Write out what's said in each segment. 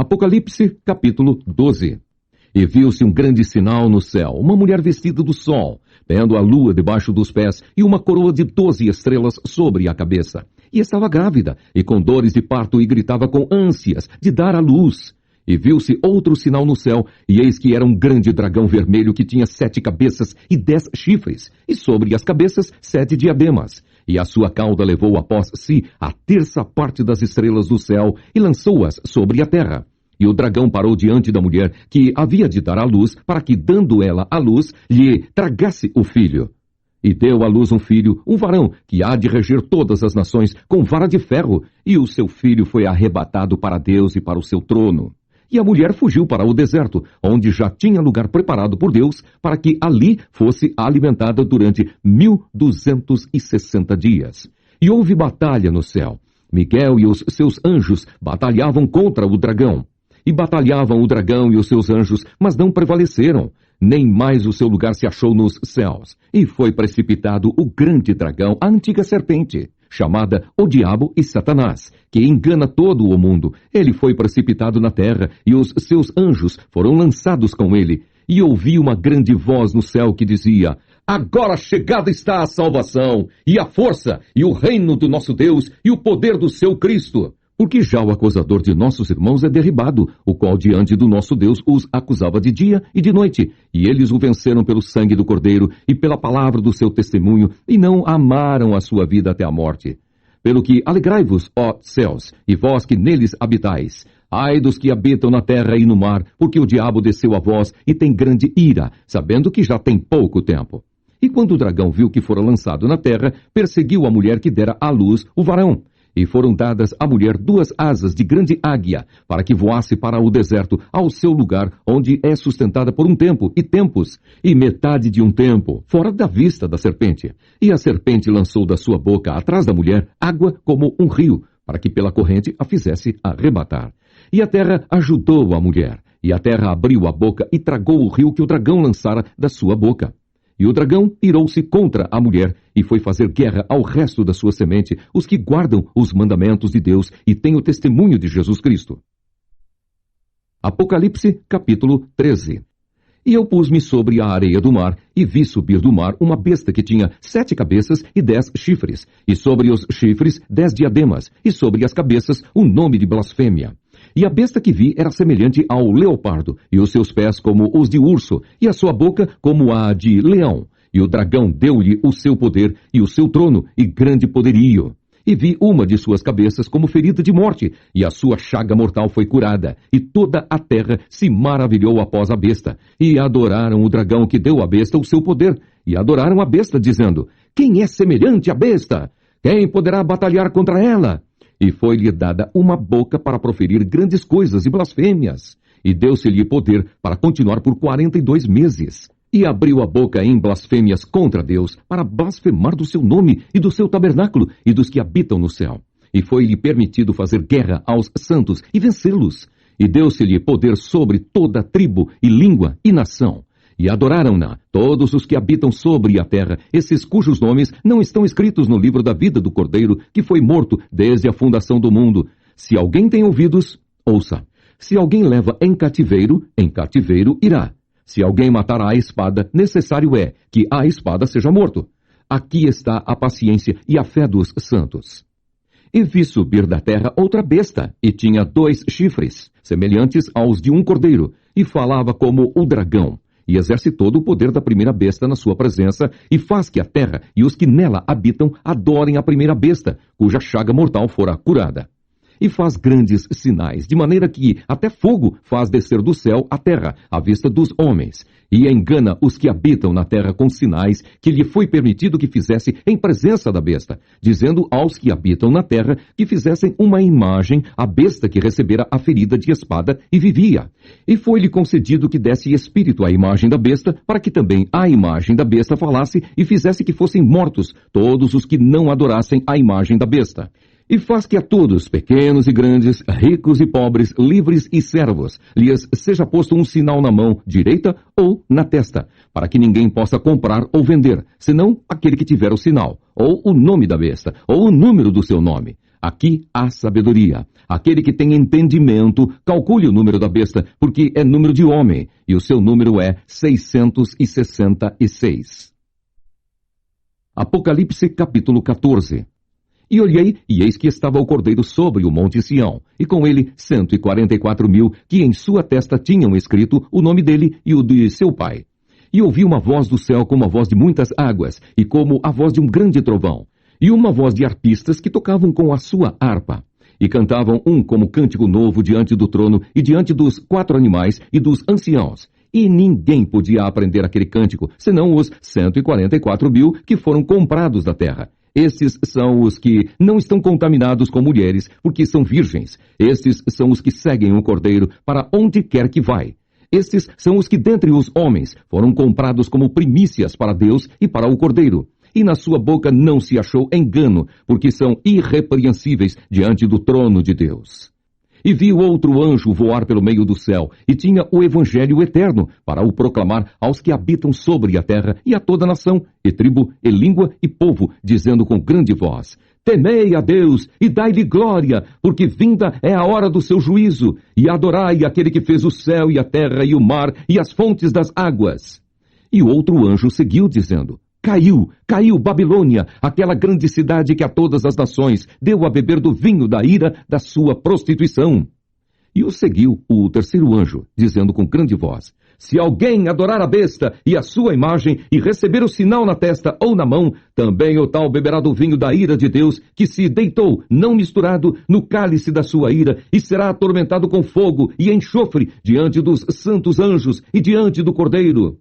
Apocalipse, capítulo 12. E viu-se um grande sinal no céu, uma mulher vestida do sol, tendo a lua debaixo dos pés e uma coroa de 12 estrelas sobre a cabeça. E estava grávida, e com dores de parto, e gritava com ânsias de dar à luz. E viu-se outro sinal no céu, e eis que era um grande dragão vermelho que tinha 7 cabeças e 10 chifres, e sobre as cabeças 7 diademas. E a sua cauda levou após si a terça parte das estrelas do céu, e lançou-as sobre a terra. E o dragão parou diante da mulher que havia de dar à luz, para que, dando ela à luz, lhe tragasse o filho. E deu à luz um filho, um varão, que há de reger todas as nações com vara de ferro, e o seu filho foi arrebatado para Deus e para o seu trono. E a mulher fugiu para o deserto, onde já tinha lugar preparado por Deus, para que ali fosse alimentada durante 1260 dias. E houve batalha no céu. Miguel e os seus anjos batalhavam contra o dragão. E batalhavam o dragão e os seus anjos, mas não prevaleceram. Nem mais o seu lugar se achou nos céus. E foi precipitado o grande dragão, a antiga serpente, chamada o Diabo e Satanás, que engana todo o mundo. Ele foi precipitado na terra, e os seus anjos foram lançados com ele. E ouvi uma grande voz no céu que dizia: Agora chegada está a salvação, e a força, e o reino do nosso Deus, e o poder do seu Cristo. Porque já o acusador de nossos irmãos é derribado, o qual diante do nosso Deus os acusava de dia e de noite. E eles o venceram pelo sangue do Cordeiro e pela palavra do seu testemunho, e não amaram a sua vida até a morte. Pelo que alegrai-vos, ó céus, e vós que neles habitais. Ai dos que habitam na terra e no mar, porque o diabo desceu a vós e tem grande ira, sabendo que já tem pouco tempo. E quando o dragão viu que fora lançado na terra, perseguiu a mulher que dera à luz o varão. E foram dadas à mulher 2 asas de grande águia, para que voasse para o deserto, ao seu lugar, onde é sustentada por um tempo e tempos, e metade de um tempo, fora da vista da serpente. E a serpente lançou da sua boca, atrás da mulher, água como um rio, para que pela corrente a fizesse arrebatar. E a terra ajudou a mulher, e a terra abriu a boca e tragou o rio que o dragão lançara da sua boca. E o dragão irou-se contra a mulher e foi fazer guerra ao resto da sua semente, os que guardam os mandamentos de Deus e têm o testemunho de Jesus Cristo. Apocalipse, capítulo 13. E eu pus-me sobre a areia do mar, e vi subir do mar uma besta que tinha 7 cabeças e 10 chifres, e sobre os chifres 10 diademas, e sobre as cabeças o nome de blasfêmia. E a besta que vi era semelhante ao leopardo, e os seus pés como os de urso, e a sua boca como a de leão. E o dragão deu-lhe o seu poder, e o seu trono, e grande poderio. E vi uma de suas cabeças como ferida de morte, e a sua chaga mortal foi curada. E toda a terra se maravilhou após a besta. E adoraram o dragão que deu à besta o seu poder. E adoraram a besta, dizendo: Quem é semelhante à besta? Quem poderá batalhar contra ela? E foi-lhe dada uma boca para proferir grandes coisas e blasfêmias. E deu-se-lhe poder para continuar por 42 meses. E abriu a boca em blasfêmias contra Deus, para blasfemar do seu nome e do seu tabernáculo e dos que habitam no céu. E foi-lhe permitido fazer guerra aos santos e vencê-los. E deu-se-lhe poder sobre toda tribo e língua e nação. E adoraram-na todos os que habitam sobre a terra, esses cujos nomes não estão escritos no livro da vida do Cordeiro, que foi morto desde a fundação do mundo. Se alguém tem ouvidos, ouça. Se alguém leva em cativeiro irá. Se alguém matar à espada, necessário é que a espada seja morto. Aqui está a paciência e a fé dos santos. E vi subir da terra outra besta, e tinha 2 chifres, semelhantes aos de um cordeiro, e falava como o dragão. E exerce todo o poder da primeira besta na sua presença, e faz que a terra e os que nela habitam adorem a primeira besta, cuja chaga mortal fora curada. E faz grandes sinais, de maneira que até fogo faz descer do céu à terra, à vista dos homens. E engana os que habitam na terra com sinais que lhe foi permitido que fizesse em presença da besta, dizendo aos que habitam na terra que fizessem uma imagem à besta que recebera a ferida de espada e vivia. E foi-lhe concedido que desse espírito à imagem da besta, para que também a imagem da besta falasse e fizesse que fossem mortos todos os que não adorassem a imagem da besta. E faz que a todos, pequenos e grandes, ricos e pobres, livres e servos, lhes seja posto um sinal na mão direita ou na testa, para que ninguém possa comprar ou vender, senão aquele que tiver o sinal, ou o nome da besta, ou o número do seu nome. Aqui há sabedoria. Aquele que tem entendimento, calcule o número da besta, porque é número de homem, e o seu número é 666. Apocalipse capítulo 14. E olhei, e eis que estava o Cordeiro sobre o monte Sião, e com ele 144.000, que em sua testa tinham escrito o nome dele e o de seu pai. E ouvi uma voz do céu como a voz de muitas águas, e como a voz de um grande trovão, e uma voz de arpistas que tocavam com a sua harpa. E cantavam um como cântico novo diante do trono, e diante dos 4 animais e dos anciãos. E ninguém podia aprender aquele cântico, senão os 144.000 que foram comprados da terra. Estes são os que não estão contaminados com mulheres, porque são virgens. Estes são os que seguem o Cordeiro para onde quer que vai. Estes são os que dentre os homens foram comprados como primícias para Deus e para o Cordeiro. E na sua boca não se achou engano, porque são irrepreensíveis diante do trono de Deus. E vi o outro anjo voar pelo meio do céu, e tinha o evangelho eterno, para o proclamar aos que habitam sobre a terra, e a toda nação, e tribo, e língua, e povo, dizendo com grande voz: Temei a Deus, e dai-lhe glória, porque vinda é a hora do seu juízo, e adorai aquele que fez o céu, e a terra, e o mar, e as fontes das águas. E o outro anjo seguiu, dizendo: Caiu Babilônia, aquela grande cidade que a todas as nações deu a beber do vinho da ira da sua prostituição. E o seguiu o terceiro anjo, dizendo com grande voz: Se alguém adorar a besta e a sua imagem e receber o sinal na testa ou na mão, também o tal beberá do vinho da ira de Deus, que se deitou, não misturado, no cálice da sua ira, e será atormentado com fogo e enxofre diante dos santos anjos e diante do Cordeiro.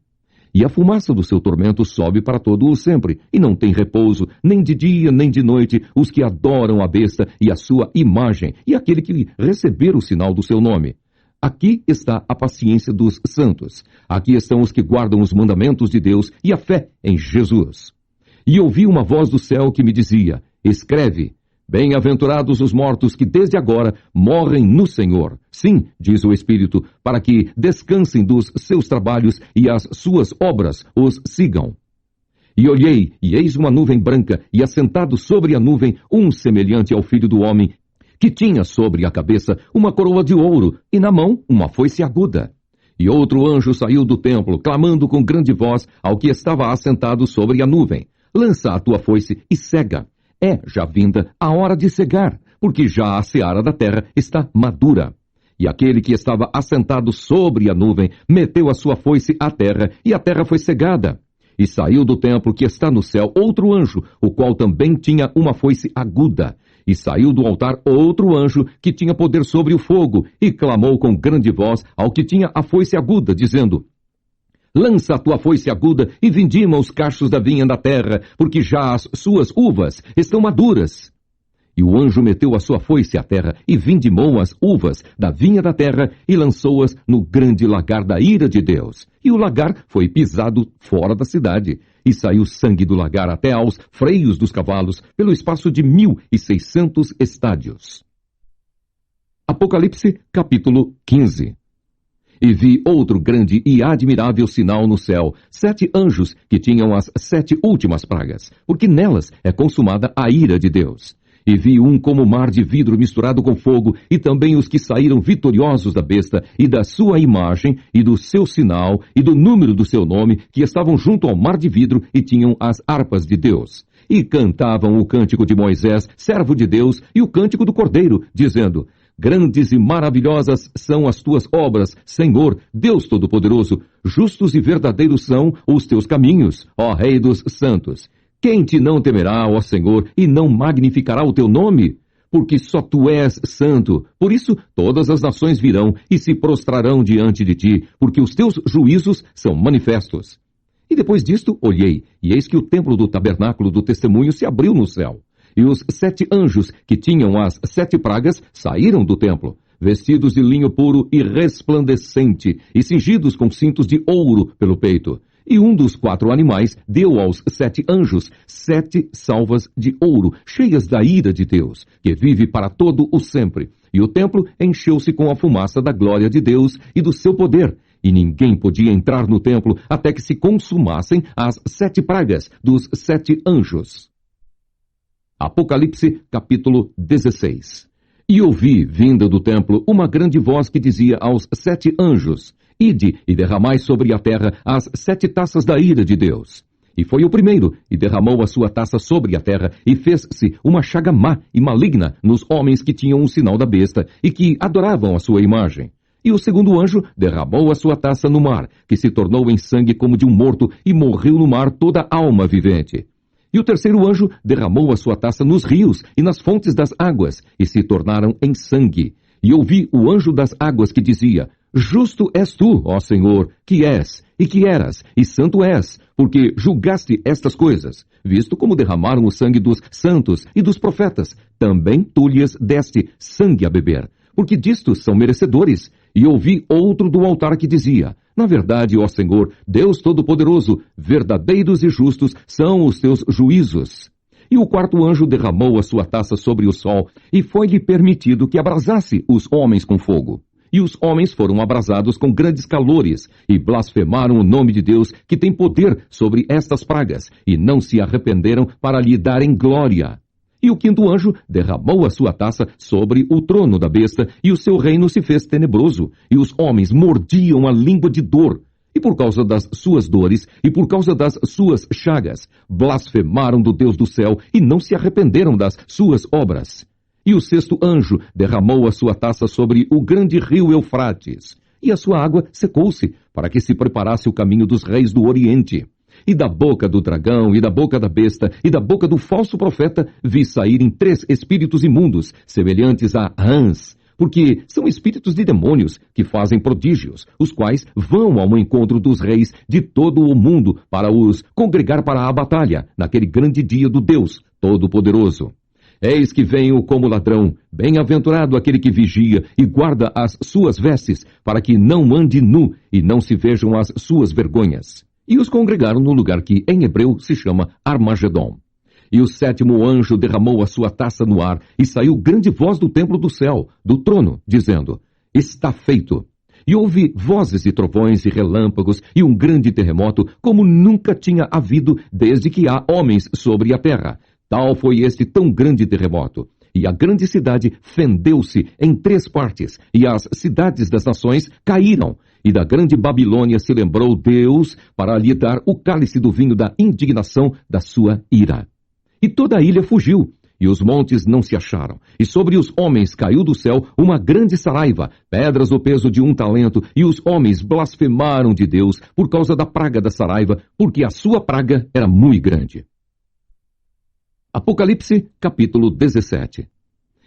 E a fumaça do seu tormento sobe para todo o sempre, e não tem repouso, nem de dia nem de noite, os que adoram a besta e a sua imagem, e aquele que receber o sinal do seu nome. Aqui está a paciência dos santos. Aqui estão os que guardam os mandamentos de Deus e a fé em Jesus. E ouvi uma voz do céu que me dizia: Escreve, bem-aventurados os mortos que desde agora morrem no Senhor. Sim, diz o Espírito, para que descansem dos seus trabalhos e as suas obras os sigam. E olhei, e eis uma nuvem branca, e assentado sobre a nuvem um semelhante ao Filho do Homem, que tinha sobre a cabeça uma coroa de ouro, e na mão uma foice aguda. E outro anjo saiu do templo, clamando com grande voz ao que estava assentado sobre a nuvem: Lança a tua foice e cega. É já vinda a hora de cegar, porque já a seara da terra está madura. E aquele que estava assentado sobre a nuvem meteu a sua foice à terra, e a terra foi cegada. E saiu do templo que está no céu outro anjo, o qual também tinha uma foice aguda. E saiu do altar outro anjo, que tinha poder sobre o fogo, e clamou com grande voz ao que tinha a foice aguda, dizendo: Lança a tua foice aguda e vindima os cachos da vinha da terra, porque já as suas uvas estão maduras. E o anjo meteu a sua foice à terra e vindimou as uvas da vinha da terra e lançou-as no grande lagar da ira de Deus. E o lagar foi pisado fora da cidade, e saiu sangue do lagar até aos freios dos cavalos, pelo espaço de 1.600 estádios. Apocalipse, capítulo 15. E vi outro grande e admirável sinal no céu, 7 anjos que tinham as 7 últimas pragas, porque nelas é consumada a ira de Deus. E vi um como mar de vidro misturado com fogo, e também os que saíram vitoriosos da besta, e da sua imagem, e do seu sinal, e do número do seu nome, que estavam junto ao mar de vidro, e tinham as harpas de Deus. E cantavam o cântico de Moisés, servo de Deus, e o cântico do Cordeiro, dizendo: Grandes e maravilhosas são as tuas obras, Senhor, Deus Todo-Poderoso. Justos e verdadeiros são os teus caminhos, ó Rei dos santos. Quem te não temerá, ó Senhor, e não magnificará o teu nome? Porque só tu és santo. Por isso todas as nações virão e se prostrarão diante de ti, porque os teus juízos são manifestos. E depois disto olhei, e eis que o templo do tabernáculo do testemunho se abriu no céu. E os 7 anjos que tinham as 7 pragas saíram do templo, vestidos de linho puro e resplandecente, e cingidos com cintos de ouro pelo peito. E um dos 4 animais deu aos 7 anjos 7 salvas de ouro, cheias da ira de Deus, que vive para todo o sempre. E o templo encheu-se com a fumaça da glória de Deus e do seu poder. E ninguém podia entrar no templo até que se consumassem as 7 pragas dos 7 anjos. Apocalipse, capítulo 16. E ouvi, vinda do templo, uma grande voz que dizia aos 7 anjos: Ide e derramai sobre a terra as 7 taças da ira de Deus. E foi o primeiro, e derramou a sua taça sobre a terra, e fez-se uma chaga má e maligna nos homens que tinham o sinal da besta, e que adoravam a sua imagem. E o segundo anjo derramou a sua taça no mar, que se tornou em sangue como de um morto, e morreu no mar toda alma vivente. E o terceiro anjo derramou a sua taça nos rios e nas fontes das águas, e se tornaram em sangue. E ouvi o anjo das águas que dizia: Justo és tu, ó Senhor, que és, e que eras, e santo és, porque julgaste estas coisas. Visto como derramaram o sangue dos santos e dos profetas, também tu lhes deste sangue a beber, porque disto são merecedores. E ouvi outro do altar que dizia: Na verdade, ó Senhor, Deus Todo-Poderoso, verdadeiros e justos são os teus juízos. E o quarto anjo derramou a sua taça sobre o sol, e foi-lhe permitido que abrasasse os homens com fogo. E os homens foram abrasados com grandes calores, e blasfemaram o nome de Deus, que tem poder sobre estas pragas, e não se arrependeram para lhe darem glória. E o quinto anjo derramou a sua taça sobre o trono da besta, e o seu reino se fez tenebroso, e os homens mordiam a língua de dor. E por causa das suas dores, e por causa das suas chagas, blasfemaram do Deus do céu, e não se arrependeram das suas obras. E o sexto anjo derramou a sua taça sobre o grande rio Eufrates, e a sua água secou-se, para que se preparasse o caminho dos reis do Oriente. E da boca do dragão, e da boca da besta, e da boca do falso profeta, vi saírem 3 espíritos imundos, semelhantes a rãs, porque são espíritos de demônios que fazem prodígios, os quais vão ao encontro dos reis de todo o mundo para os congregar para a batalha, naquele grande dia do Deus Todo-Poderoso. Eis que venho como ladrão, bem-aventurado aquele que vigia e guarda as suas vestes, para que não ande nu e não se vejam as suas vergonhas. E os congregaram no lugar que em hebreu se chama Armagedon. E o sétimo anjo derramou a sua taça no ar, e saiu grande voz do templo do céu, do trono, dizendo: Está feito. E houve vozes e trovões e relâmpagos, e um grande terremoto, como nunca tinha havido desde que há homens sobre a terra. Tal foi este tão grande terremoto. E a grande cidade fendeu-se em 3 partes, e as cidades das nações caíram. E da grande Babilônia se lembrou Deus para lhe dar o cálice do vinho da indignação da sua ira. E toda a ilha fugiu, e os montes não se acharam. E sobre os homens caiu do céu uma grande saraiva, pedras do peso de 1 talento, e os homens blasfemaram de Deus por causa da praga da saraiva, porque a sua praga era muito grande. Apocalipse, capítulo 17.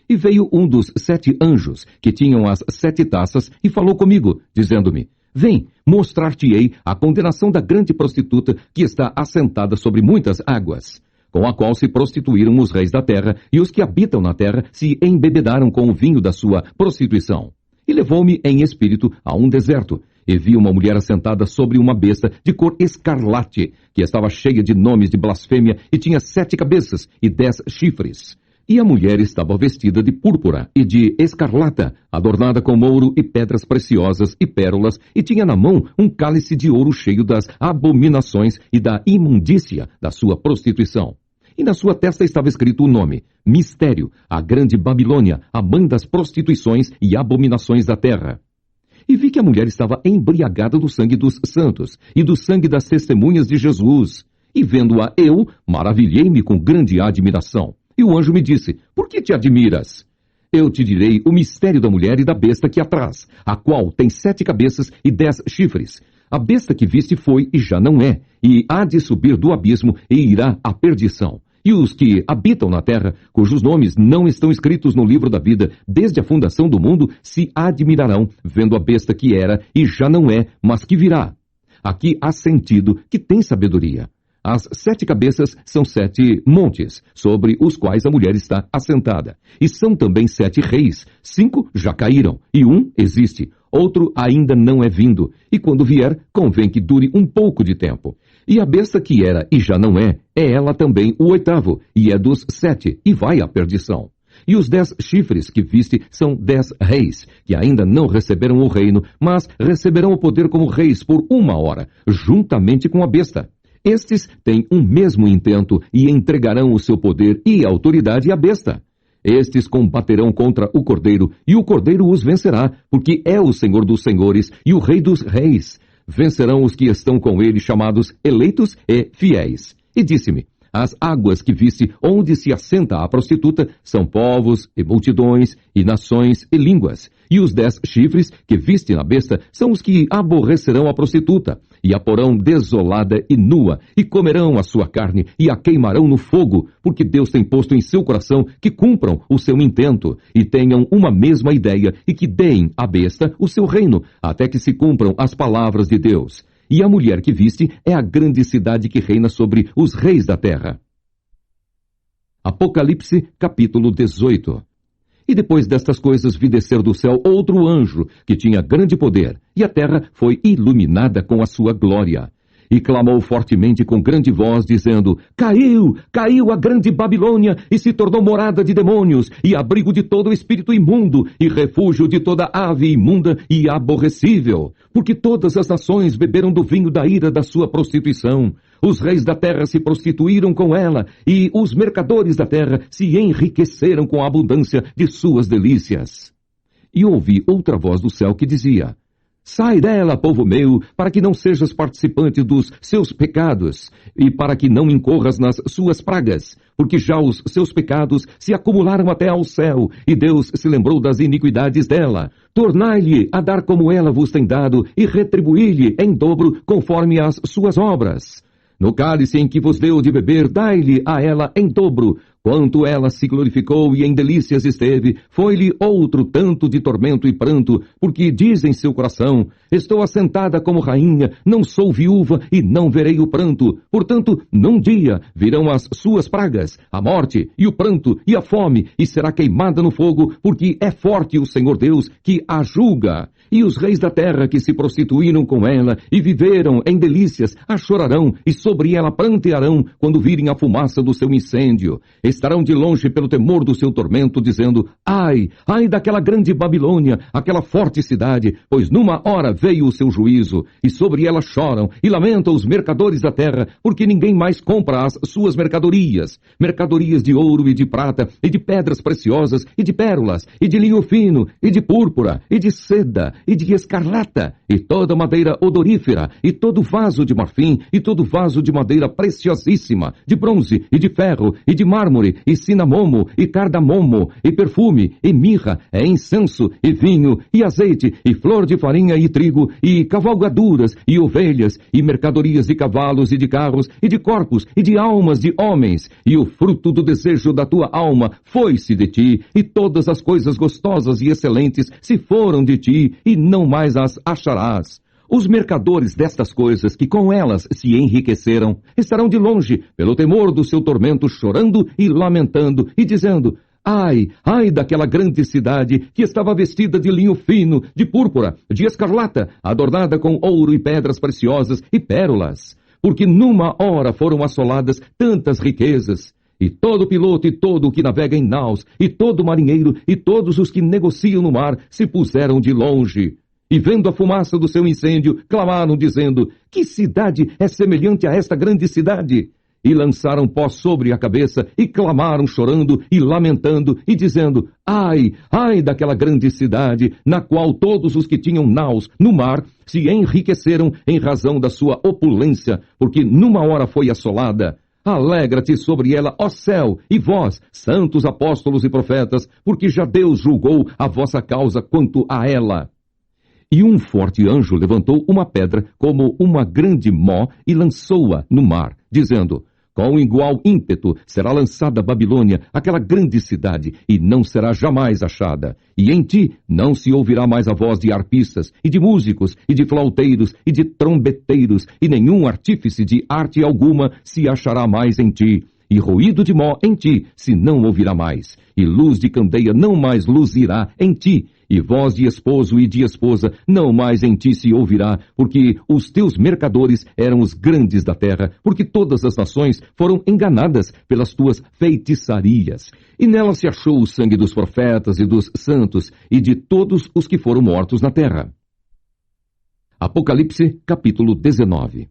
E veio um dos 7 anjos, que tinham as 7 taças, e falou comigo, dizendo-me: Vem, mostrar-te-ei a condenação da grande prostituta, que está assentada sobre muitas águas, com a qual se prostituíram os reis da terra, e os que habitam na terra se embebedaram com o vinho da sua prostituição. E levou-me em espírito a um deserto, e vi uma mulher assentada sobre uma besta de cor escarlate, que estava cheia de nomes de blasfêmia, e tinha 7 cabeças e 10 chifres. E a mulher estava vestida de púrpura e de escarlata, adornada com ouro e pedras preciosas e pérolas, e tinha na mão um cálice de ouro cheio das abominações e da imundícia da sua prostituição. E na sua testa estava escrito o nome: Mistério, a grande Babilônia, a mãe das prostituições e abominações da terra. E vi que a mulher estava embriagada do sangue dos santos e do sangue das testemunhas de Jesus. E vendo-a eu, maravilhei-me com grande admiração. E o anjo me disse: Por que te admiras? Eu te direi o mistério da mulher e da besta que a traz, a qual tem 7 cabeças e 10 chifres. A besta que viste foi e já não é, e há de subir do abismo e irá à perdição. E os que habitam na terra, cujos nomes não estão escritos no livro da vida desde a fundação do mundo, se admirarão, vendo a besta que era e já não é, mas que virá. Aqui há sentido que tem sabedoria. As 7 cabeças são 7 montes, sobre os quais a mulher está assentada. E são também 7 reis. 5 já caíram, e um existe. Outro ainda não é vindo. E quando vier, convém que dure um pouco de tempo. E a besta que era e já não é ela também o 8º, e é dos 7, e vai à perdição. E os 10 chifres que viste são 10 reis, que ainda não receberam o reino, mas receberão o poder como reis por 1 hora, juntamente com a besta. Estes têm um mesmo intento e entregarão o seu poder e autoridade à besta. Estes combaterão contra o Cordeiro, e o Cordeiro os vencerá, porque é o Senhor dos senhores e o Rei dos reis. Vencerão os que estão com ele, chamados eleitos e fiéis. E disse-me: as águas que viste onde se assenta a prostituta são povos e multidões e nações e línguas. E os 10 chifres que viste na besta são os que aborrecerão a prostituta, e a porão desolada e nua, e comerão a sua carne, e a queimarão no fogo, porque Deus tem posto em seu coração que cumpram o seu intento, e tenham uma mesma ideia, e que deem à besta o seu reino, até que se cumpram as palavras de Deus. E a mulher que viste é a grande cidade que reina sobre os reis da terra. Apocalipse, capítulo 18. E depois destas coisas vi descer do céu outro anjo, que tinha grande poder, e a terra foi iluminada com a sua glória. E clamou fortemente com grande voz, dizendo: Caiu, caiu a grande Babilônia, e se tornou morada de demônios, e abrigo de todo espírito imundo, e refúgio de toda ave imunda e aborrecível. Porque todas as nações beberam do vinho da ira da sua prostituição. Os reis da terra se prostituíram com ela, e os mercadores da terra se enriqueceram com a abundância de suas delícias. E ouvi outra voz do céu que dizia: Sai dela, povo meu, para que não sejas participante dos seus pecados, e para que não incorras nas suas pragas, porque já os seus pecados se acumularam até ao céu, e Deus se lembrou das iniquidades dela. Tornai-lhe a dar como ela vos tem dado, e retribuí-lhe em dobro conforme as suas obras. No cálice em que vos deu de beber, dai-lhe a ela em dobro. Quanto ela se glorificou e em delícias esteve, foi-lhe outro tanto de tormento e pranto, porque diz em seu coração: Estou assentada como rainha, não sou viúva e não verei o pranto. Portanto, num dia virão as suas pragas, a morte e o pranto e a fome, e será queimada no fogo, porque é forte o Senhor Deus que a julga. E os reis da terra que se prostituíram com ela e viveram em delícias a chorarão, e sobre ela prantearão quando virem a fumaça do seu incêndio. Estarão de longe pelo temor do seu tormento, dizendo: Ai, ai daquela grande Babilônia, aquela forte cidade, pois numa hora veio o seu juízo, e sobre ela choram e lamentam os mercadores da terra, porque ninguém mais compra as suas mercadorias, mercadorias de ouro e de prata, e de pedras preciosas, e de pérolas, e de linho fino, e de púrpura, e de seda, e de escarlata, e toda madeira odorífera, e todo vaso de marfim, e todo vaso de madeira preciosíssima, de bronze, e de ferro, e de mármore, e cinamomo, e cardamomo, e perfume, e mirra, e incenso, e vinho, e azeite, e flor de farinha e trigo, e cavalgaduras, e ovelhas, e mercadorias de cavalos e de carros, e de corpos, e de almas de homens, e o fruto do desejo da tua alma foi-se de ti, e todas as coisas gostosas e excelentes se foram de ti, e não mais as acharás. Os mercadores destas coisas que com elas se enriqueceram estarão de longe, pelo temor do seu tormento, chorando e lamentando, e dizendo: Ai, ai daquela grande cidade que estava vestida de linho fino, de púrpura, de escarlata, adornada com ouro e pedras preciosas e pérolas, porque numa hora foram assoladas tantas riquezas. E todo piloto e todo o que navega em naus, e todo marinheiro e todos os que negociam no mar se puseram de longe. E vendo a fumaça do seu incêndio, clamaram dizendo: Que cidade é semelhante a esta grande cidade? E lançaram pó sobre a cabeça, e clamaram chorando e lamentando, e dizendo: Ai, ai daquela grande cidade, na qual todos os que tinham naus no mar se enriqueceram em razão da sua opulência, porque numa hora foi assolada. Alegra-te sobre ela, ó céu, e vós, santos apóstolos e profetas, porque já Deus julgou a vossa causa quanto a ela. E um forte anjo levantou uma pedra como uma grande mó e lançou-a no mar, dizendo: Com igual ímpeto será lançada a Babilônia, aquela grande cidade, e não será jamais achada. E em ti não se ouvirá mais a voz de arpistas, e de músicos, e de flauteiros, e de trombeteiros, e nenhum artífice de arte alguma se achará mais em ti. E ruído de mó em ti se não ouvirá mais, e luz de candeia não mais luzirá em ti, e voz de esposo e de esposa não mais em ti se ouvirá, porque os teus mercadores eram os grandes da terra, porque todas as nações foram enganadas pelas tuas feitiçarias. E nela se achou o sangue dos profetas e dos santos, e de todos os que foram mortos na terra. Apocalipse, capítulo 19.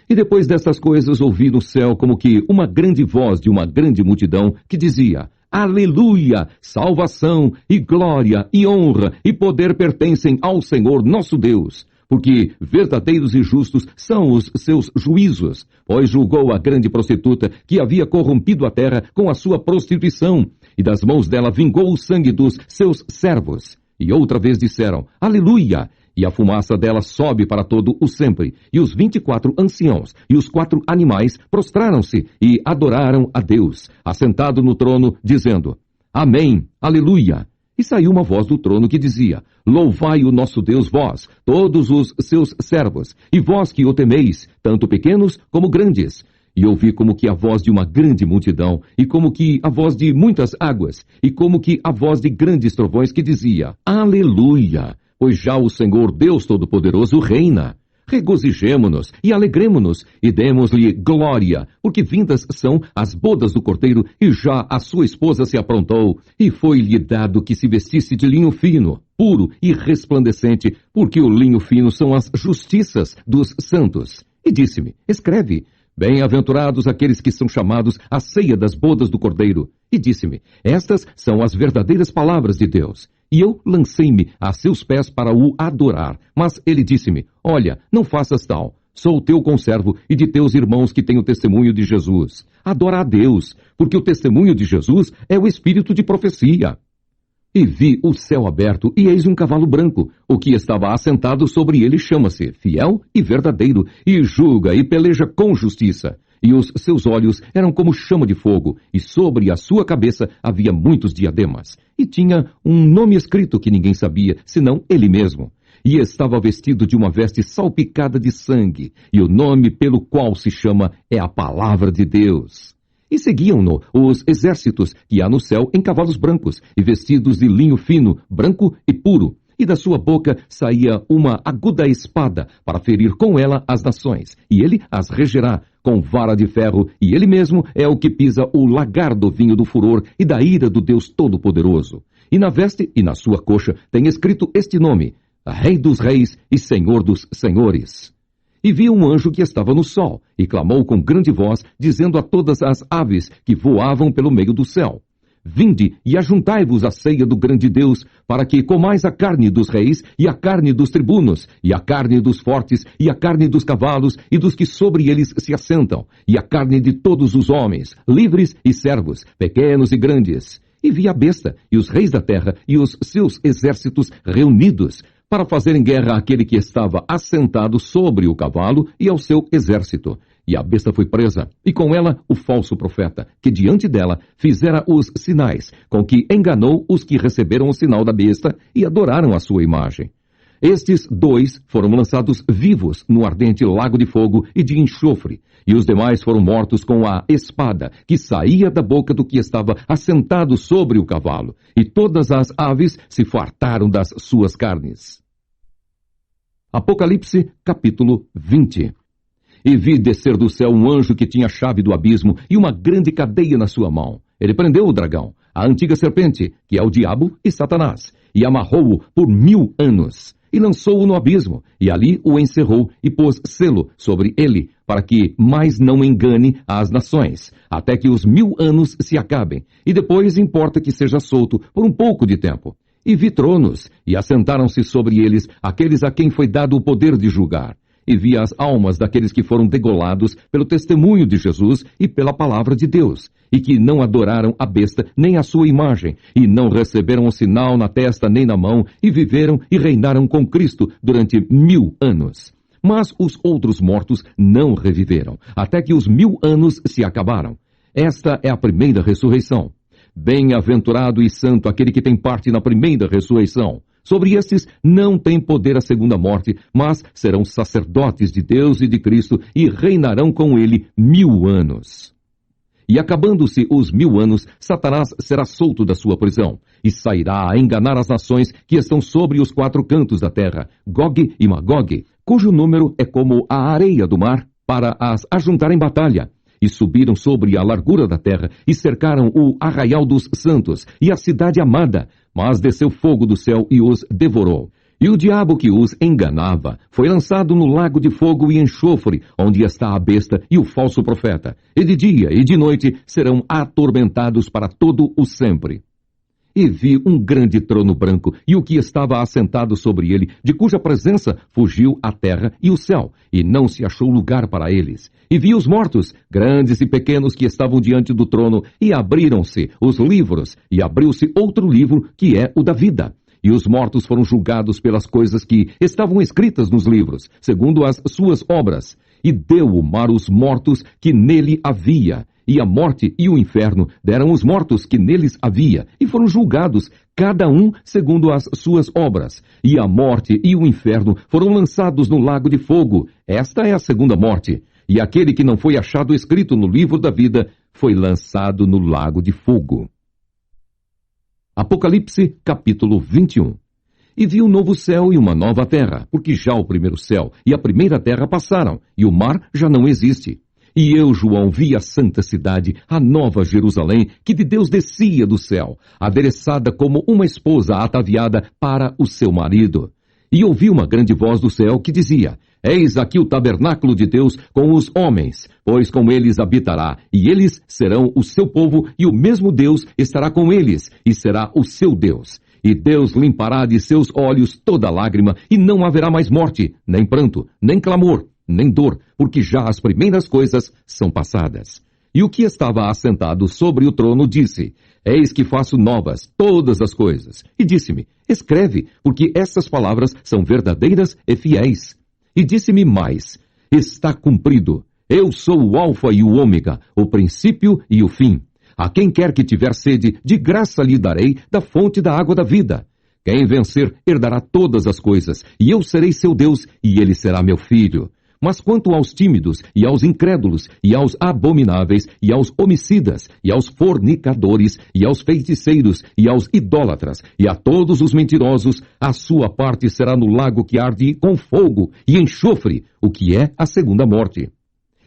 E depois destas coisas ouvi no céu como que uma grande voz de uma grande multidão que dizia: Aleluia! Salvação e glória e honra e poder pertencem ao Senhor nosso Deus, porque verdadeiros e justos são os seus juízos, pois julgou a grande prostituta que havia corrompido a terra com a sua prostituição, e das mãos dela vingou o sangue dos seus servos. E outra vez disseram: Aleluia! E a fumaça dela sobe para todo o sempre. E os 24 anciãos e os 4 animais prostraram-se e adoraram a Deus, assentado no trono, dizendo: Amém, aleluia. E saiu uma voz do trono que dizia: Louvai o nosso Deus, vós, todos os seus servos, e vós que o temeis, tanto pequenos como grandes. E ouvi como que a voz de uma grande multidão, e como que a voz de muitas águas, e como que a voz de grandes trovões que dizia: Aleluia! Pois já o Senhor Deus Todo-Poderoso reina. Regozijemo-nos e alegremo-nos e demos-lhe glória, porque vindas são as bodas do Cordeiro e já a sua esposa se aprontou, e foi-lhe dado que se vestisse de linho fino, puro e resplandecente, porque o linho fino são as justiças dos santos. E disse-me: Escreve: Bem-aventurados aqueles que são chamados à ceia das bodas do Cordeiro. E disse-me: Estas são as verdadeiras palavras de Deus. E eu lancei-me a seus pés para o adorar. Mas ele disse-me: Olha, não faças tal. Sou teu conservo e de teus irmãos que têm o testemunho de Jesus. Adora a Deus, porque o testemunho de Jesus é o espírito de profecia. E vi o céu aberto, e eis um cavalo branco. O que estava assentado sobre ele chama-se Fiel e Verdadeiro, e julga e peleja com justiça. E os seus olhos eram como chama de fogo, e sobre a sua cabeça havia muitos diademas. E tinha um nome escrito que ninguém sabia, senão ele mesmo. E estava vestido de uma veste salpicada de sangue, e o nome pelo qual se chama é a Palavra de Deus. E seguiam-no os exércitos que há no céu em cavalos brancos, e vestidos de linho fino, branco e puro. E da sua boca saía uma aguda espada, para ferir com ela as nações, e ele as regerá com vara de ferro, e ele mesmo é o que pisa o lagar do vinho do furor e da ira do Deus Todo-Poderoso. E na veste e na sua coxa tem escrito este nome: Rei dos Reis e Senhor dos Senhores. E vi um anjo que estava no sol, e clamou com grande voz, dizendo a todas as aves que voavam pelo meio do céu: Vinde e ajuntai-vos à ceia do grande Deus, para que comais a carne dos reis, e a carne dos tribunos, e a carne dos fortes, e a carne dos cavalos, e dos que sobre eles se assentam, e a carne de todos os homens, livres e servos, pequenos e grandes. E vi a besta, e os reis da terra, e os seus exércitos reunidos, para fazerem guerra àquele que estava assentado sobre o cavalo e ao seu exército. E a besta foi presa, e com ela o falso profeta, que diante dela fizera os sinais, com que enganou os que receberam o sinal da besta e adoraram a sua imagem. Estes 2 foram lançados vivos no ardente lago de fogo e de enxofre, e os demais foram mortos com a espada que saía da boca do que estava assentado sobre o cavalo, e todas as aves se fartaram das suas carnes. Apocalipse, capítulo 20. E vi descer do céu um anjo que tinha a chave do abismo e uma grande cadeia na sua mão. Ele prendeu o dragão, a antiga serpente, que é o diabo e Satanás, e amarrou-o por 1000 anos, e lançou-o no abismo, e ali o encerrou, e pôs selo sobre ele, para que mais não engane as nações, até que os 1000 anos se acabem, e depois importa que seja solto por um pouco de tempo. E vi tronos, e assentaram-se sobre eles aqueles a quem foi dado o poder de julgar. E vi as almas daqueles que foram degolados pelo testemunho de Jesus e pela palavra de Deus, e que não adoraram a besta nem a sua imagem, e não receberam o sinal na testa nem na mão, e viveram e reinaram com Cristo durante 1000 anos. Mas os outros mortos não reviveram, até que os 1000 anos se acabaram. Esta é a primeira ressurreição. Bem-aventurado e santo aquele que tem parte na primeira ressurreição. Sobre estes não tem poder a segunda morte, mas serão sacerdotes de Deus e de Cristo e reinarão com ele 1000 anos. E acabando-se os 1000 anos, Satanás será solto da sua prisão e sairá a enganar as nações que estão sobre os 4 cantos da terra, Gog e Magog, cujo número é como a areia do mar, para as ajuntar em batalha. E subiram sobre a largura da terra, e cercaram o arraial dos santos, e a cidade amada, mas desceu fogo do céu e os devorou. E o diabo que os enganava foi lançado no lago de fogo e enxofre, onde está a besta e o falso profeta. E de dia e de noite serão atormentados para todo o sempre. E vi um grande trono branco, e o que estava assentado sobre ele, de cuja presença fugiu a terra e o céu, e não se achou lugar para eles. E vi os mortos, grandes e pequenos, que estavam diante do trono, e abriram-se os livros, e abriu-se outro livro, que é o da vida. E os mortos foram julgados pelas coisas que estavam escritas nos livros, segundo as suas obras. E deu o mar os mortos que nele havia. E a morte e o inferno deram os mortos que neles havia, e foram julgados, cada um segundo as suas obras. E a morte e o inferno foram lançados no lago de fogo. Esta é a segunda morte. E aquele que não foi achado escrito no livro da vida foi lançado no lago de fogo. Apocalipse, capítulo 21. E vi um novo céu e uma nova terra, porque já o primeiro céu e a primeira terra passaram, e o mar já não existe. E eu, João, vi a santa cidade, a nova Jerusalém, que de Deus descia do céu, adereçada como uma esposa ataviada para o seu marido. E ouvi uma grande voz do céu que dizia: Eis aqui o tabernáculo de Deus com os homens, pois com eles habitará, e eles serão o seu povo, e o mesmo Deus estará com eles, e será o seu Deus. E Deus limpará de seus olhos toda lágrima, e não haverá mais morte, nem pranto, nem clamor, nem dor, porque já as primeiras coisas são passadas. E o que estava assentado sobre o trono disse: Eis que faço novas todas as coisas. E disse-me: Escreve, porque essas palavras são verdadeiras e fiéis. E disse-me mais: Está cumprido. Eu sou o Alfa e o Ômega, o princípio e o fim. A quem quer que tiver sede, de graça lhe darei da fonte da água da vida. Quem vencer herdará todas as coisas, e eu serei seu Deus, e ele será meu filho. Mas quanto aos tímidos, e aos incrédulos, e aos abomináveis, e aos homicidas, e aos fornicadores, e aos feiticeiros, e aos idólatras, e a todos os mentirosos, a sua parte será no lago que arde com fogo e enxofre, o que é a segunda morte.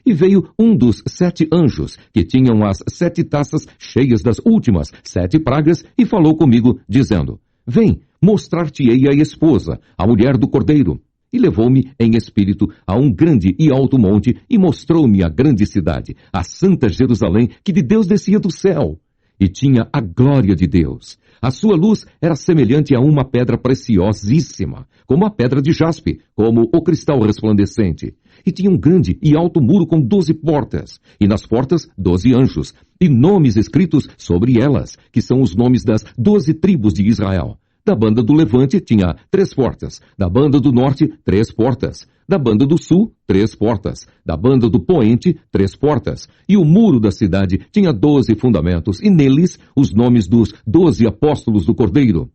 E veio um dos 7 anjos, que tinham as 7 taças cheias das últimas 7 pragas, e falou comigo, dizendo: Vem, mostrar-te-ei a esposa, a mulher do cordeiro. E levou-me em espírito a um grande e alto monte, e mostrou-me a grande cidade, a santa Jerusalém, que de Deus descia do céu. E tinha a glória de Deus. A sua luz era semelhante a uma pedra preciosíssima, como a pedra de jaspe, como o cristal resplandecente. E tinha um grande e alto muro com 12 portas, e nas portas 12 anjos, e nomes escritos sobre elas, que são os nomes das 12 tribos de Israel. Da banda do levante tinha 3 portas, da banda do norte 3 portas, da banda do sul 3 portas, da banda do poente 3 portas, e o muro da cidade tinha 12 fundamentos, e neles os nomes dos 12 apóstolos do Cordeiro.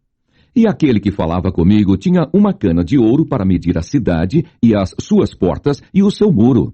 E aquele que falava comigo tinha uma cana de ouro para medir a cidade e as suas portas e o seu muro.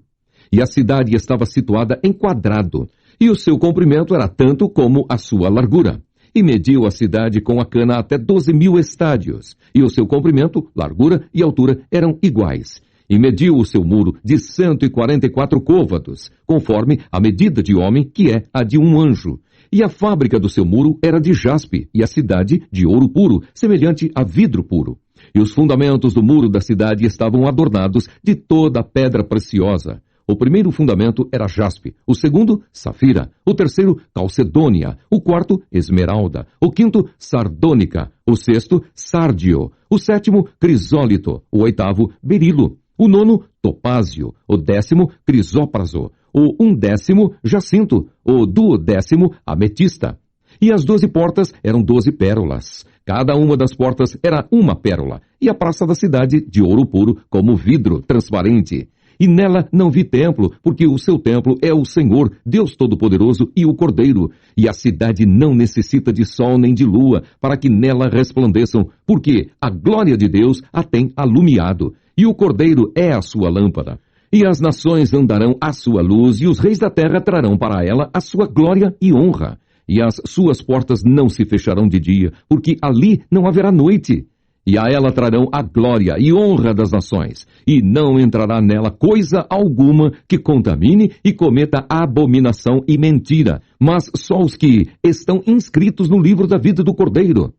E a cidade estava situada em quadrado, e o seu comprimento era tanto como a sua largura. E mediu a cidade com a cana até 12.000 estádios, e o seu comprimento, largura e altura eram iguais. E mediu o seu muro de 144 côvados, conforme a medida de homem, que é a de um anjo. E a fábrica do seu muro era de jaspe, e a cidade de ouro puro, semelhante a vidro puro. E os fundamentos do muro da cidade estavam adornados de toda a pedra preciosa. O primeiro fundamento era jaspe, o segundo, safira, o terceiro, calcedônia, o quarto, esmeralda, o quinto, sardônica, o sexto, sárdio, o sétimo, crisólito, o oitavo, berilo, o nono, topázio, o 10º, crisópraso, o 11º, jacinto, o 12º, ametista. E as 12 portas eram 12 pérolas. Cada uma das portas era uma pérola, e a praça da cidade de ouro puro, como vidro transparente. E nela não vi templo, porque o seu templo é o Senhor, Deus Todo-Poderoso e o Cordeiro. E a cidade não necessita de sol nem de lua, para que nela resplandeçam, porque a glória de Deus a tem alumiado, e o Cordeiro é a sua lâmpada. E as nações andarão à sua luz, e os reis da terra trarão para ela a sua glória e honra. E as suas portas não se fecharão de dia, porque ali não haverá noite. E a ela trarão a glória e honra das nações, e não entrará nela coisa alguma que contamine e cometa abominação e mentira, mas só os que estão inscritos no livro da vida do Cordeiro.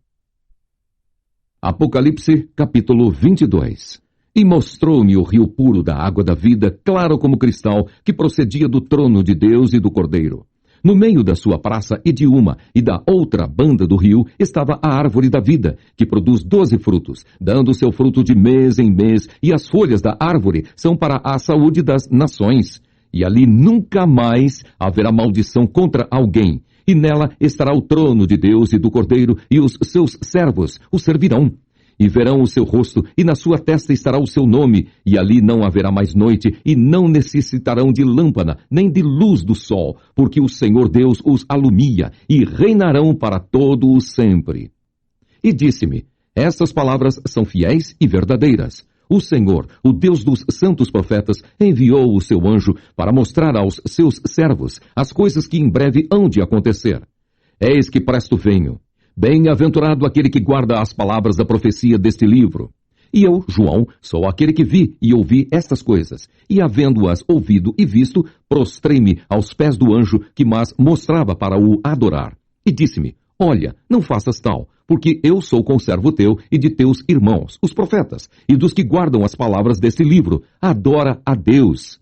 Apocalipse, capítulo 22. E mostrou-me o rio puro da água da vida, claro como cristal, que procedia do trono de Deus e do Cordeiro. No meio da sua praça e de uma e da outra banda do rio estava a árvore da vida, que produz 12 frutos, dando seu fruto de mês em mês, e as folhas da árvore são para a saúde das nações. E ali nunca mais haverá maldição contra alguém, e nela estará o trono de Deus e do Cordeiro, e os seus servos o servirão. E verão o seu rosto, e na sua testa estará o seu nome, e ali não haverá mais noite, e não necessitarão de lâmpada, nem de luz do sol, porque o Senhor Deus os alumia, e reinarão para todo o sempre. E disse-me, estas palavras são fiéis e verdadeiras. O Senhor, o Deus dos santos profetas, enviou o seu anjo para mostrar aos seus servos as coisas que em breve hão de acontecer. Eis que presto venho. Bem-aventurado aquele que guarda as palavras da profecia deste livro. E eu, João, sou aquele que vi e ouvi estas coisas. E havendo-as ouvido e visto, prostrei-me aos pés do anjo que mas mostrava para o adorar. E disse-me, olha, não faças tal, porque eu sou conservo teu e de teus irmãos, os profetas, e dos que guardam as palavras deste livro. Adora a Deus.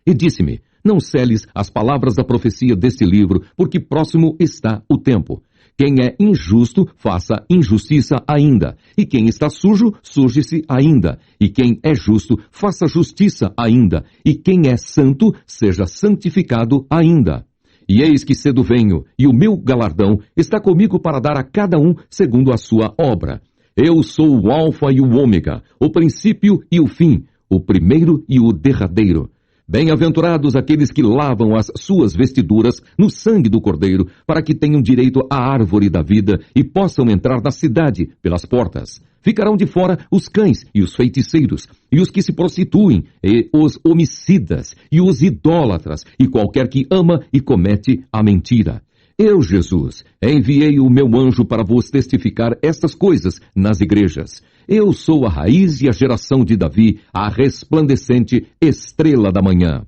E disse-me, não seles as palavras da profecia deste livro, porque próximo está o tempo. Quem é injusto, faça injustiça ainda. E quem está sujo, suje-se ainda. E quem é justo, faça justiça ainda. E quem é santo, seja santificado ainda. E eis que cedo venho, e o meu galardão está comigo para dar a cada um segundo a sua obra. Eu sou o Alfa e o Ômega, o princípio e o fim, o primeiro e o derradeiro. Bem-aventurados aqueles que lavam as suas vestiduras no sangue do Cordeiro, para que tenham direito à árvore da vida e possam entrar na cidade pelas portas. Ficarão de fora os cães e os feiticeiros, e os que se prostituem, e os homicidas, e os idólatras, e qualquer que ama e comete a mentira. Eu, Jesus, enviei o meu anjo para vos testificar estas coisas nas igrejas. Eu sou a raiz e a geração de Davi, a resplandecente estrela da manhã.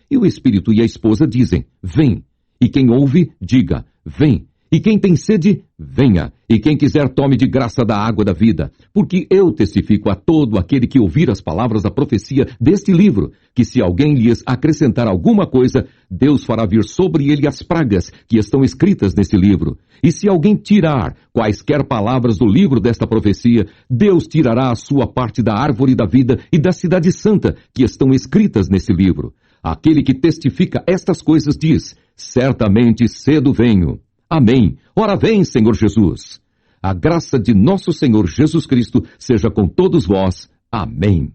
E o Espírito e a esposa dizem, vem. E quem ouve, diga, vem. E quem tem sede, venha. E quem quiser, tome de graça da água da vida. Porque eu testifico a todo aquele que ouvir as palavras da profecia deste livro, que se alguém lhes acrescentar alguma coisa, Deus fará vir sobre ele as pragas que estão escritas neste livro. E se alguém tirar quaisquer palavras do livro desta profecia, Deus tirará a sua parte da árvore da vida e da cidade santa que estão escritas nesse livro. Aquele que testifica estas coisas diz, certamente cedo venho. Amém. Ora vem, Senhor Jesus. A graça de nosso Senhor Jesus Cristo seja com todos vós. Amém.